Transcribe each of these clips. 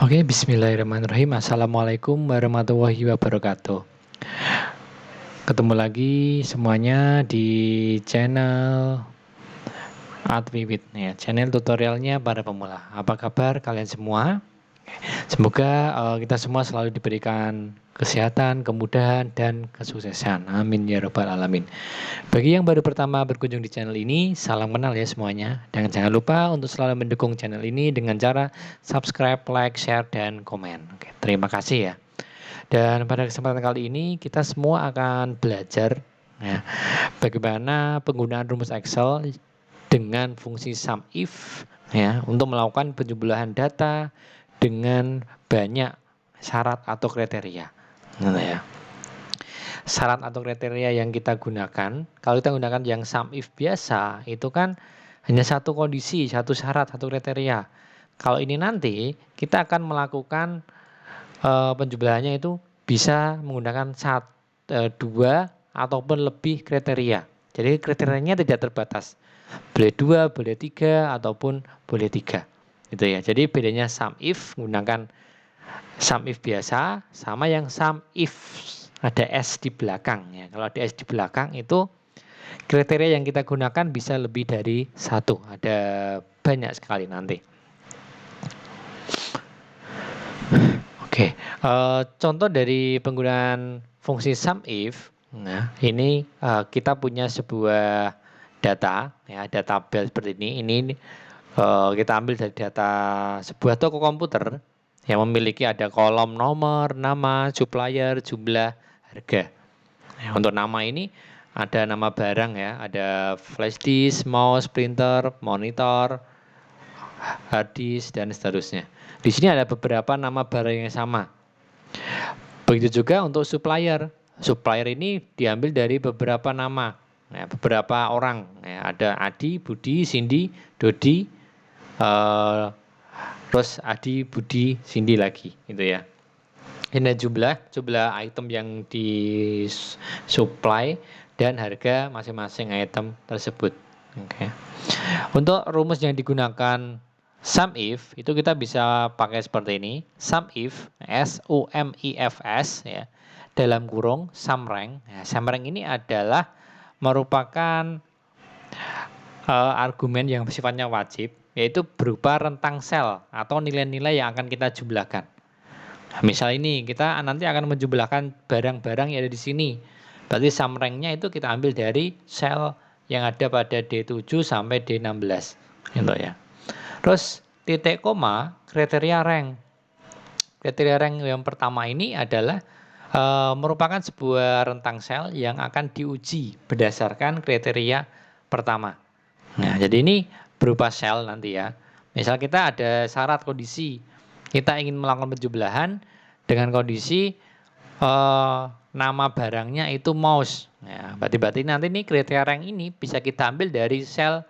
Oke, bismillahirrahmanirrahim. Assalamualaikum warahmatullahi wabarakatuh. Ketemu lagi semuanya di channel Adwiwit ya, channel tutorialnya para pemula. Apa kabar kalian semua? Semoga kita semua selalu diberikan kesehatan, kemudahan, dan kesuksesan. Amin ya robbal alamin. Bagi yang baru pertama berkunjung di channel ini, salam kenal ya semuanya. Dan jangan lupa untuk selalu mendukung channel ini dengan cara subscribe, like, share, dan komen. Oke, terima kasih ya. Dan pada kesempatan kali ini kita semua akan belajar ya, bagaimana penggunaan rumus Excel dengan fungsi SUMIF ya untuk melakukan penjumlahan data dengan banyak syarat atau kriteria. Nah, ya. Syarat atau kriteria yang kita gunakan, kalau kita gunakan yang SUMIF biasa, itu kan hanya satu kondisi, satu syarat, satu kriteria. Kalau ini nanti kita akan melakukan penjumlahannya itu bisa menggunakan dua ataupun lebih kriteria. Jadi kriterianya tidak terbatas. Boleh dua, boleh tiga, ataupun boleh tiga. Gitu ya. Jadi bedanya SUMIF menggunakan SUMIF biasa sama yang SUMIF ada S di belakang ya. Kalau ada S di belakang itu kriteria yang kita gunakan bisa lebih dari satu. Ada banyak sekali nanti. Oke, contoh dari penggunaan fungsi SUMIF. Nah, ini kita punya sebuah data ya, data tabel seperti ini. Ini kita ambil dari data sebuah toko komputer yang memiliki ada kolom nomor, nama, supplier, jumlah, harga. Ya, untuk nama ini ada nama barang ya, ada flash disk, mouse, printer, monitor, hard disk, dan seterusnya. Di sini ada beberapa nama barang yang sama. Begitu juga untuk supplier. Supplier ini diambil dari beberapa nama, ya, beberapa orang. Ya, ada Adi, Budi, Cindy, Dodi, terus Adi, Budi, Cindy lagi, gitu ya. Ini jumlah item yang disupply dan harga masing-masing item tersebut. Oke. Untuk rumus yang digunakan SUMIF itu kita bisa pakai seperti ini. SUMIF, SUMIFS ya. Dalam kurung SUMRank. Ya, SUMRank ini adalah merupakan argumen yang sifatnya wajib, yaitu berupa rentang sel atau nilai-nilai yang akan kita jumlahkan. Misal ini kita nanti akan menjumlahkan barang-barang yang ada di sini. Berarti SUMRank-nya itu kita ambil dari sel yang ada pada D7 sampai D16. Gitu ya. Terus titik koma kriteria rank. Kriteria rank yang pertama ini adalah merupakan sebuah rentang sel yang akan diuji berdasarkan kriteria pertama. Nah, jadi ini berupa sel nanti ya. Misal kita ada syarat kondisi, kita ingin melakukan penjumlahan dengan kondisi nama barangnya itu mouse. Ya, berarti nanti ini kriteria rank ini bisa kita ambil dari sel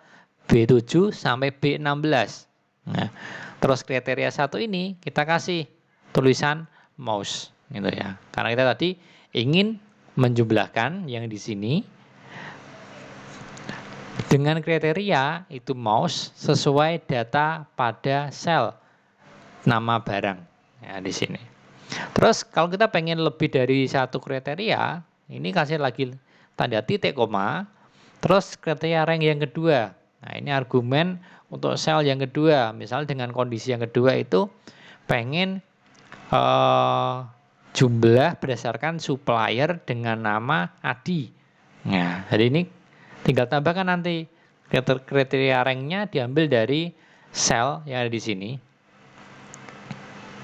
B7 sampai B16. Nah, terus kriteria satu ini kita kasih tulisan mouse gitu ya. Karena kita tadi ingin menjumlahkan yang di sini dengan kriteria itu mouse sesuai data pada sel nama barang ya di sini. Terus kalau kita pengen lebih dari satu kriteria, ini kasih lagi tanda titik koma, terus kriteria rank yang kedua. Nah, ini argumen untuk sel yang kedua. Misal dengan kondisi yang kedua itu pengen jumlah berdasarkan supplier dengan nama Adi. Nah, jadi ini tinggal tambahkan nanti kriteria ranknya diambil dari sel yang ada di sini.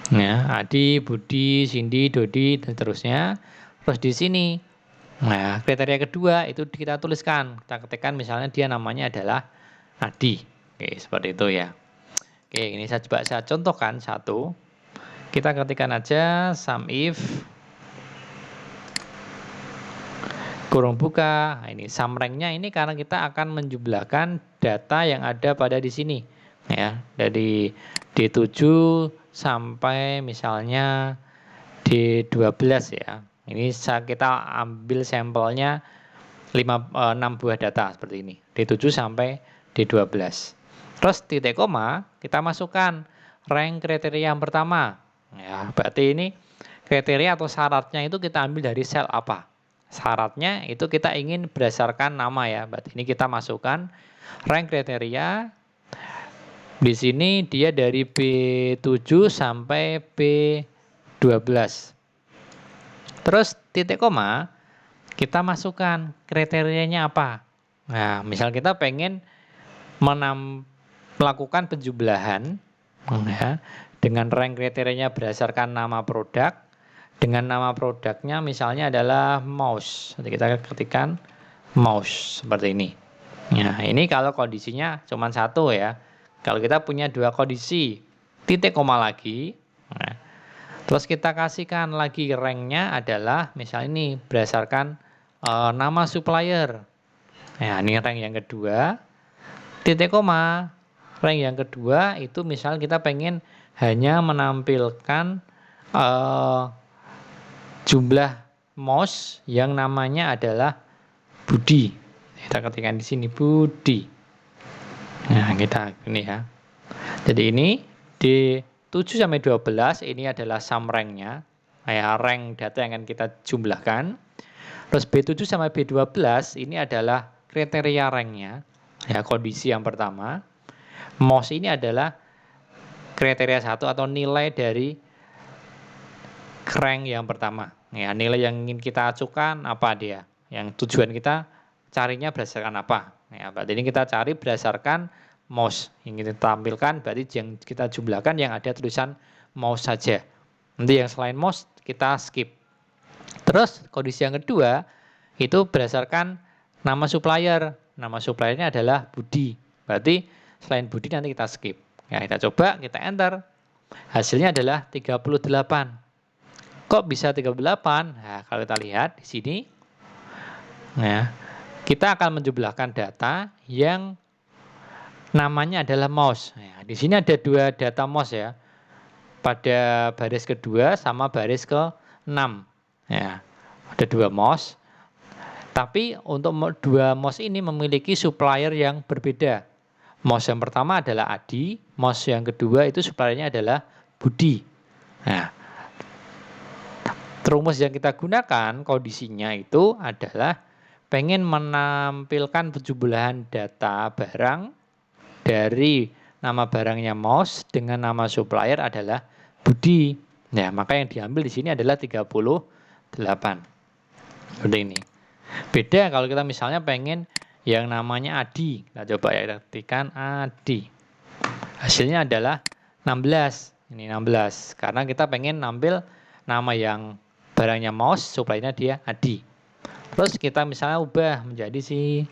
Ya, Adi, Budi, Cindy, Dodi, dan seterusnya. Terus di sini, nah kriteria kedua itu kita tuliskan. Kita ketikkan misalnya dia namanya adalah Adi. Oke, seperti itu ya. Oke, ini saya contohkan satu. Kita ketikkan aja SUMIF kurung buka. Nah, ini SUMRank-nya ini karena kita akan menjumlahkan data yang ada pada di sini. Ya, dari D7 sampai misalnya D12 ya. Ini kita ambil sampelnya 6 buah data seperti ini. D7 sampai D12. Terus titik koma kita masukkan rank kriteria yang pertama. Ya, berarti ini kriteria atau syaratnya itu kita ambil dari sel apa? Syaratnya itu kita ingin berdasarkan nama ya. Berarti ini kita masukkan rank kriteria. Di sini dia dari B7 sampai B12. Terus titik koma, kita masukkan kriterianya apa. Nah, misal kita pengen melakukan penjumlahan ya, dengan rank kriterianya berdasarkan nama produk. Dengan nama produknya misalnya adalah mouse. Nanti kita ketikkan mouse seperti ini. Nah, ini kalau kondisinya cuma satu ya. Kalau kita punya dua kondisi, titik koma lagi. Nah, terus kita kasihkan lagi ranknya adalah misalnya ini berdasarkan nama supplier. Nah, ini rank yang kedua. Titik koma. Rank yang kedua itu misal kita pengen hanya menampilkan jumlah mouse yang namanya adalah Budi. Kita ketikkan di sini Budi. Nah, kita ini ya. Jadi ini di 7 sampai 12 ini adalah sum rank-nya. Ya, rank data yang akan kita jumlahkan. Terus B7 sampai B12 ini adalah kriteria rank-nya. Ya, kondisi yang pertama. Mouse ini adalah kriteria 1 atau nilai dari rank yang pertama. Ya, nilai yang ingin kita acukan apa dia? Yang tujuan kita carinya berdasarkan apa? Ya, berarti ini kita cari berdasarkan mouse. Yang kita tampilkan berarti yang kita jumlahkan yang ada tulisan mouse saja. Nanti yang selain mouse kita skip. Terus kondisi yang kedua itu berdasarkan nama supplier. Nama suppliernya adalah Budi. Berarti selain Budi nanti kita skip. Ya, kita coba, kita enter. Hasilnya adalah 38. Kok bisa 38? Nah, kalau kita lihat di sini, ya, kita akan menjumlahkan data yang namanya adalah mouse. Ya, di sini ada dua data mouse ya, pada baris kedua sama baris ke-6. Ya, ada dua mouse. Tapi untuk dua mouse ini memiliki supplier yang berbeda. Mouse yang pertama adalah Adi, mouse yang kedua itu suppliernya adalah Budi. Nah, rumus yang kita gunakan kondisinya itu adalah pengen menampilkan penjumlahan data barang dari nama barangnya mouse dengan nama supplier adalah Budi. Ya, maka yang diambil di sini adalah 38. Seperti ini. Beda kalau kita misalnya pengen yang namanya Adi. Kita coba ya, ketikkan Adi. Hasilnya adalah 16. Ini 16 karena kita pengen nampil nama yang barangnya mouse, suppliernya dia Adi. Terus kita misalnya ubah menjadi si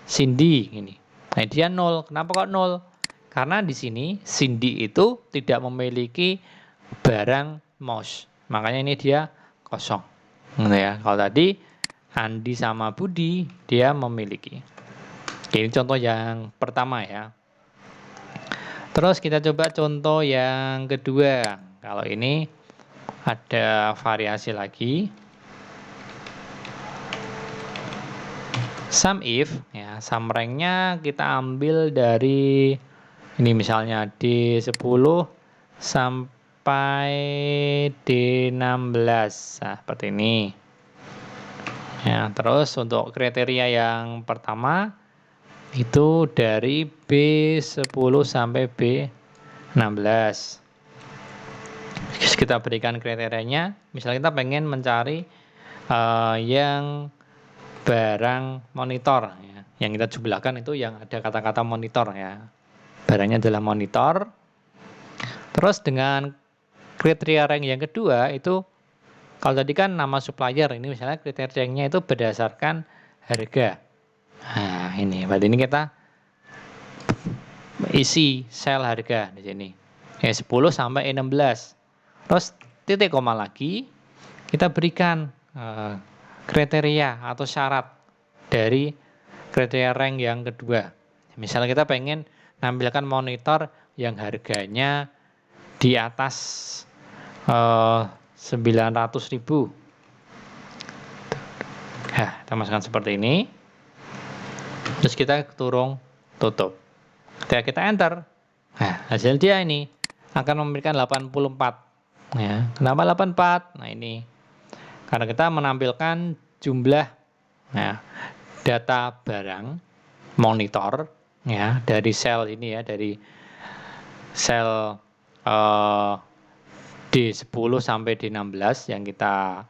Cindy ini. Nah, dia 0. Kenapa kok 0? Karena di sini Cindy itu tidak memiliki barang mouse. Makanya ini dia kosong. Ya, kalau tadi Andi sama Budi dia memiliki. Ini contoh yang pertama ya. Terus kita coba contoh yang kedua. Kalau ini ada variasi lagi. Sum if, ya, sum rank-nya kita ambil dari ini misalnya D10 sampai D16. Nah, seperti ini. Ya, terus untuk kriteria yang pertama itu dari B10 sampai B16. Kita berikan kriterianya, misalnya kita pengen mencari yang barang monitor ya. Yang kita jumlahkan itu yang ada kata-kata monitor ya. Barangnya adalah monitor. Terus dengan kriteria rank yang kedua itu kalau tadi kan nama supplier, ini misalnya kriterianya itu berdasarkan harga. Nah, ini berarti ini kita isi sel harga di sini. E10 sampai E16. Terus titik koma lagi kita berikan kriteria atau syarat dari kriteria rank yang kedua. Misalnya kita pengen nampilkan monitor yang harganya di atas 900.000. Nah, kita masukkan seperti ini. Terus kita tutup. Ketika kita enter, nah, hasil dia ini akan memberikan 84. Ya, kenapa 84? Nah, ini karena kita menampilkan jumlah data barang monitor ya dari sel ini ya, dari sel D10 sampai D16 yang kita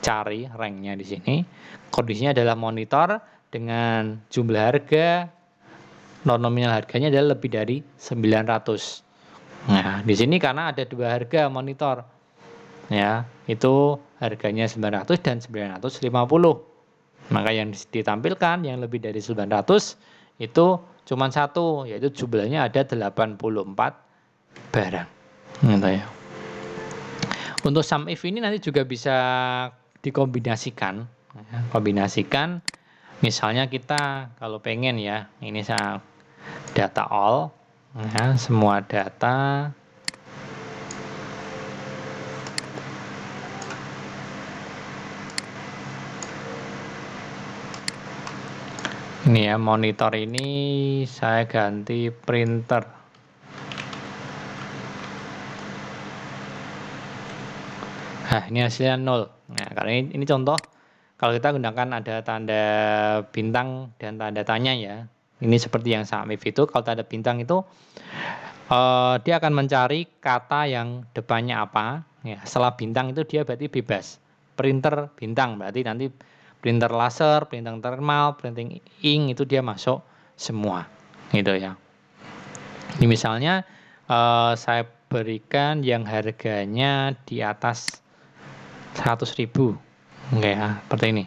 cari ranknya di sini. Kondisinya adalah monitor dengan jumlah harga nominal harganya adalah lebih dari 900. Nah, di sini karena ada dua harga monitor. Ya, itu harganya 900 dan 950. Maka yang ditampilkan yang lebih dari 900 itu cuma satu, yaitu jumlahnya ada 84 barang. Gitu ya. Untuk sum if ini nanti juga bisa dikombinasikan. Kombinasikan, misalnya kita kalau pengen ya, ini saya data all, ya, semua data ini ya, monitor ini saya ganti printer. Nah, ini hasilnya 0. Nah, karena ini contoh kalau kita gunakan ada tanda bintang dan tanda tanya ya. Ini seperti yang sum if itu, kalau tanda bintang itu dia akan mencari kata yang depannya apa. Ya, setelah bintang itu dia berarti bebas. Printer bintang berarti nanti printer laser, printer thermal, printing ink itu dia masuk semua. Gitu ya. Ini misalnya saya berikan yang harganya di atas 100.000. Oke ya, seperti ini.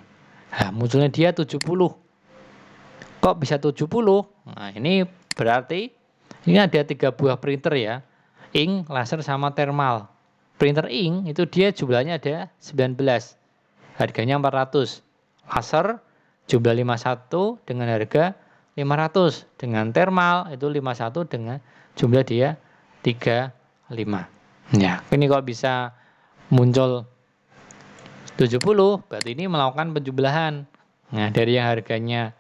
Nah, munculnya dia 70. Kok bisa 70? Nah, ini berarti ini ada 3 buah printer ya. Ink, laser sama thermal. Printer ink itu dia jumlahnya ada 19. Harganya 400. Laser jumlah 51 dengan harga 500. Dengan thermal itu 51 dengan jumlah dia 35. Ya, ini kok bisa muncul 70, berarti ini melakukan penjumlahan. Nah, dari yang harganya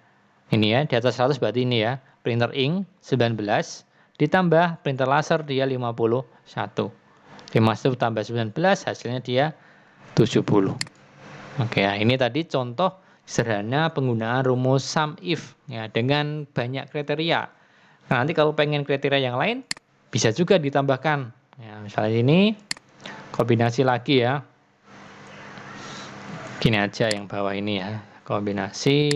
ini ya, di atas 100 berarti ini ya, printer ink 19 ditambah printer laser dia 51. 51 tambah 19 hasilnya dia 70. Oke, ya, ini tadi contoh sederhana penggunaan rumus sum if ya dengan banyak kriteria. Nah, nanti kalau pengen kriteria yang lain bisa juga ditambahkan. Ya, misalnya ini kombinasi lagi ya. Gini aja yang bawah ini ya, kombinasi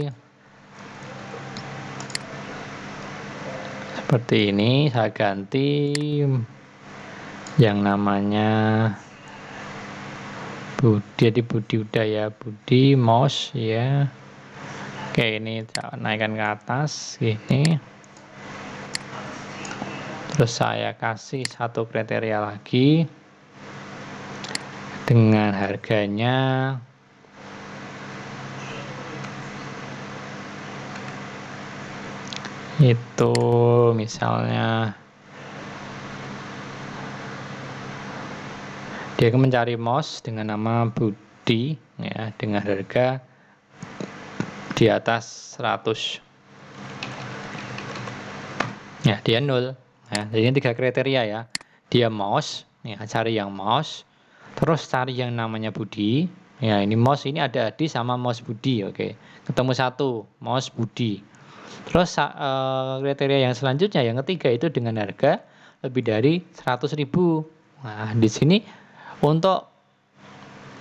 seperti ini. Saya ganti yang namanya Budi, jadi Budi Udaya Budi Mos ya. Oke, ini saya naikkan ke atas gini. Terus saya kasih satu kriteria lagi dengan harganya itu misalnya dia akan mencari mouse dengan nama Budi ya, dengan harga di atas 100. Ya, dia 0. Ya, jadi 3 kriteria ya. Dia mouse, ya, cari yang mouse. Terus cari yang namanya Budi. Ya, ini mouse ini ada di sama mouse Budi, oke. Ketemu satu, mouse Budi. Terus kriteria yang selanjutnya yang ketiga itu dengan harga lebih dari 100.000. Nah, di sini untuk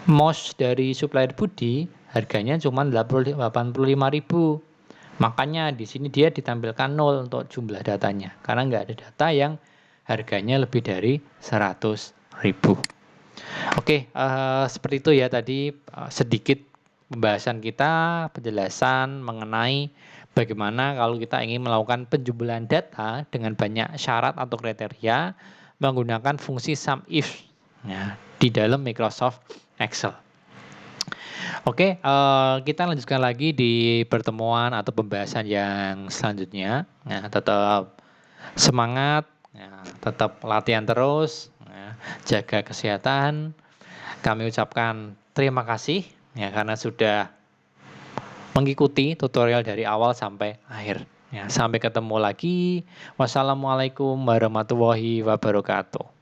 mouse dari supplier Budi harganya cuma 85.000. Makanya di sini dia ditampilkan 0 untuk jumlah datanya karena nggak ada data yang harganya lebih dari 100.000. Oke, seperti itu ya tadi sedikit pembahasan kita, penjelasan mengenai bagaimana kalau kita ingin melakukan penjumlahan data dengan banyak syarat atau kriteria menggunakan fungsi sum if ya, di dalam Microsoft Excel. Oke, kita lanjutkan lagi di pertemuan atau pembahasan yang selanjutnya. Nah, tetap semangat, ya, tetap latihan terus, ya, jaga kesehatan. Kami ucapkan terima kasih ya karena sudah mengikuti tutorial dari awal sampai akhir. Ya, sampai ketemu lagi. Wassalamualaikum warahmatullahi wabarakatuh.